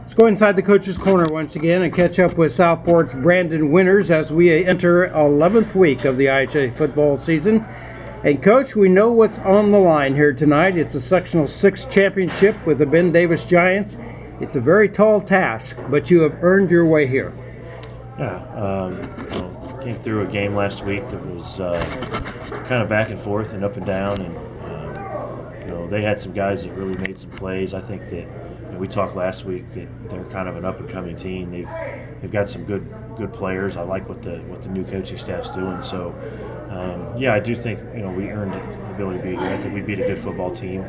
Let's go inside the Coach's Corner once again and catch up with Southport's Brandon Winters as we enter 11th week of the IHS football season. And Coach, we know what's on the line here tonight. It's a Sectional 6 championship with the Ben Davis Giants. It's a very tall task, but you have earned your way here. Yeah, came through a game last week that was kind of back and forth and up and down, and they had some guys that really made some plays. I think that we talked last week that they're kind of an up and coming team. They've got some good players. I like what the new coaching staff's doing. So I do think we earned the ability to be here. I think we beat a good football team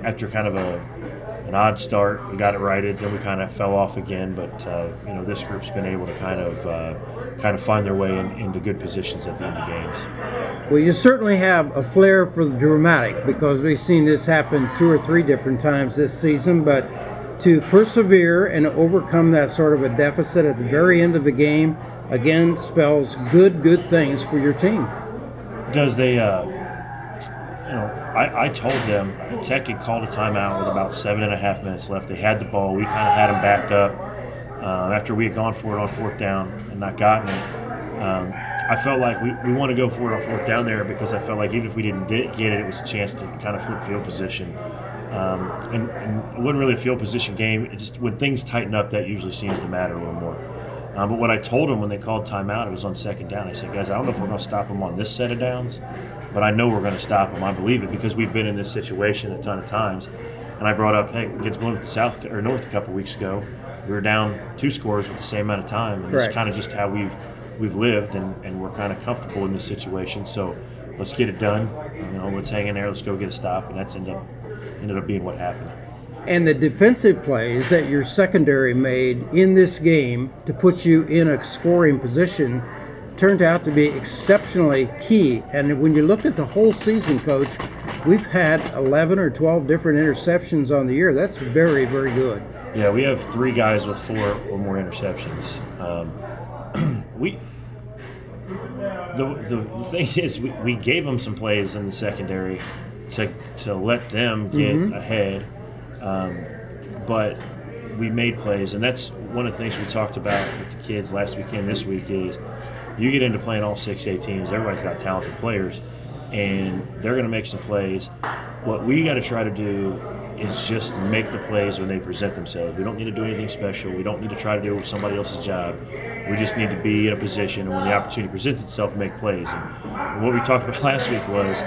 after kind of an odd start. We got it righted, then we kind of fell off again. But this group's been able to kind of find their way into good positions at the end of games. Well, you certainly have a flair for the dramatic, because we've seen this happen 2 or 3 different times this season. But to persevere and overcome that sort of a deficit at the very end of the game, again, spells good things for your team. Does they? I told them Tech had called a timeout with about 7.5 minutes left. They had the ball. We kind of had them backed up after we had gone for it on 4th down and not gotten it. I felt like we want to go for it on 4th down there, because I felt like even if we didn't get it, it was a chance to kind of flip field position. And it wasn't really a field position game. It just, when things tighten up, that usually seems to matter a little more. But what I told them when they called timeout, it was on 2nd down. I said, guys, I don't know if we're going to stop them on this set of downs, but I know we're going to stop them. I believe it, because we've been in this situation a ton of times. And I brought up, hey, against North a couple weeks ago, we were down 2 scores with the same amount of time, and it's kind of just how we've lived, and we're kind of comfortable in this situation. So let's get it done. Let's hang in there. Let's go get a stop, and that's ended up being what happened. And the defensive plays that your secondary made in this game to put you in a scoring position turned out to be exceptionally key. And when you looked at the whole season, Coach, we've had 11 or 12 different interceptions on the year. That's very good. Yeah, we have 3 guys with 4 or more interceptions. The thing is, we gave them some plays in the secondary to let them get ahead, but we made plays, and that's one of the things we talked about with the kids last weekend. This week is, you get into playing all 6A teams, everybody's got talented players, and they're going to make some plays. What we got to try to do is just make the plays when they present themselves. We don't need to do anything special. We don't need to try to do somebody else's job. We just need to be in a position, and when the opportunity presents itself, make plays. And what we talked about last week was,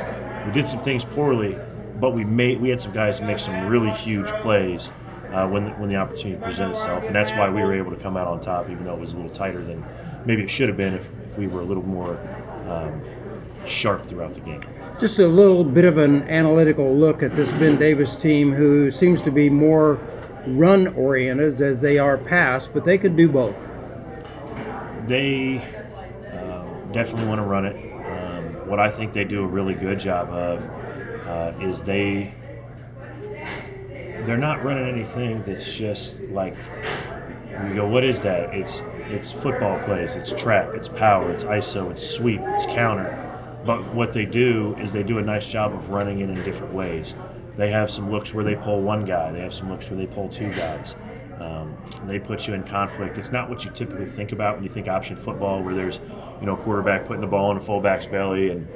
we did some things poorly, but we had some guys make some really huge plays when the opportunity presented itself, and that's why we were able to come out on top, even though it was a little tighter than maybe it should have been if we were a little more sharp throughout the game. Just a little bit of an analytical look at this Ben Davis team, who seems to be more run-oriented as they are pass, but they can do both. They definitely want to run it. What I think they do a really good job of is they're not running anything that's just like, you go, what is that? It's football plays, it's trap, it's power, it's ISO, it's sweep, it's counter. But what they do is they do a nice job of running it in different ways. They have some looks where they pull 1 guy. They have some looks where they pull 2 guys. They put you in conflict. It's not what you typically think about when you think option football, where there's a quarterback putting the ball in a fullback's belly and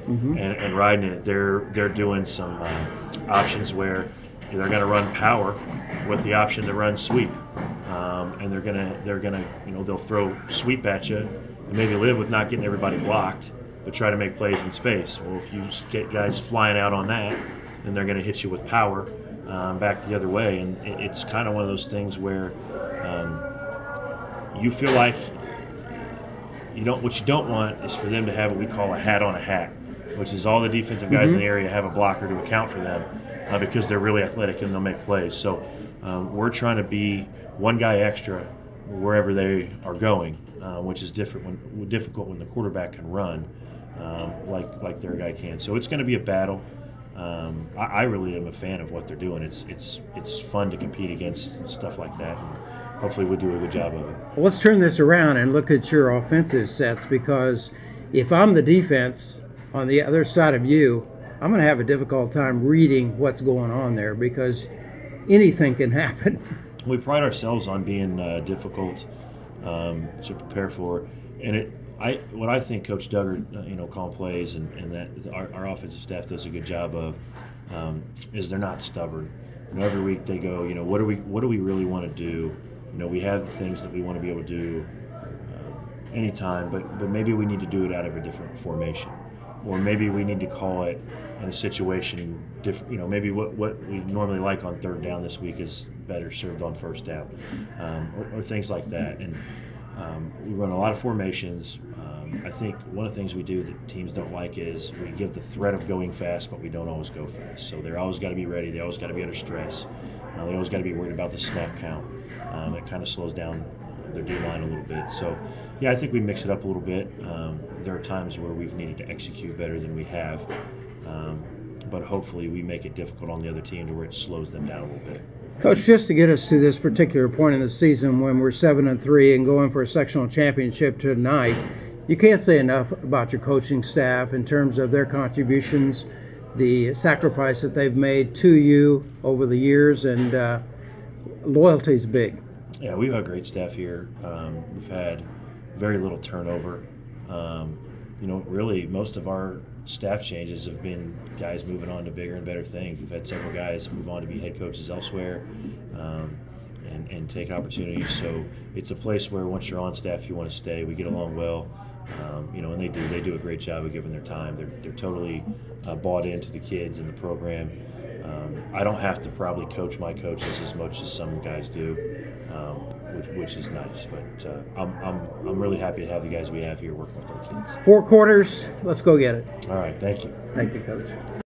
riding it. They're doing some options where they're going to run power with the option to run sweep, and they'll throw sweep at you and maybe live with not getting everybody blocked, but try to make plays in space. Well, if you get guys flying out on that, then they're going to hit you with power back the other way. And it's kind of one of those things where you feel like what you don't want is for them to have what we call a hat on a hat, which is all the defensive guys in the area have a blocker to account for them because they're really athletic and they'll make plays. So we're trying to be 1 guy extra wherever they are going, which is difficult when the quarterback can run like their guy can. So it's going to be a battle. I really am a fan of what they're doing. It's fun to compete against stuff like that, and hopefully we do a good job of it. Well, let's turn this around and look at your offensive sets, because if I'm the defense on the other side of you, I'm going to have a difficult time reading what's going on there, because anything can happen. we pride ourselves on being difficult to prepare for, and what I think Coach Duggar, calling plays and that our offensive staff does a good job of is they're not stubborn. Every week they go, what do we really want to do? We have the things that we want to be able to do anytime, but maybe we need to do it out of a different formation, or maybe we need to call it in a situation different. Maybe what we normally like on third down this week is better served on first down, or things like that. And we run a lot of formations. I think one of the things we do that teams don't like is we give the threat of going fast, but we don't always go fast. So they're always got to be ready. They always got to be under stress. They always got to be worried about the snap count. That kind of slows down their D-line a little bit. So, yeah, I think we mix it up a little bit. There are times where we've needed to execute better than we have. But hopefully we make it difficult on the other team to where it slows them down a little bit. Coach, just to get us to this particular point in the season when we're 7-3 and going for a sectional championship tonight, you can't say enough about your coaching staff in terms of their contributions, the sacrifice that they've made to you over the years, and loyalty is big. Yeah, we've had great staff here. We've had very little turnover. Really most of our staff changes have been guys moving on to bigger and better things. We've had several guys move on to be head coaches elsewhere and take opportunities. So it's a place where once you're on staff, you want to stay. We get along well, and they do a great job of giving their time. They're totally bought into the kids and the program. I don't have to probably coach my coaches as much as some guys do, which is nice. But I'm really happy to have the guys we have here working with our kids. 4 quarters. Let's go get it. All right. Thank you. Thank you, Coach.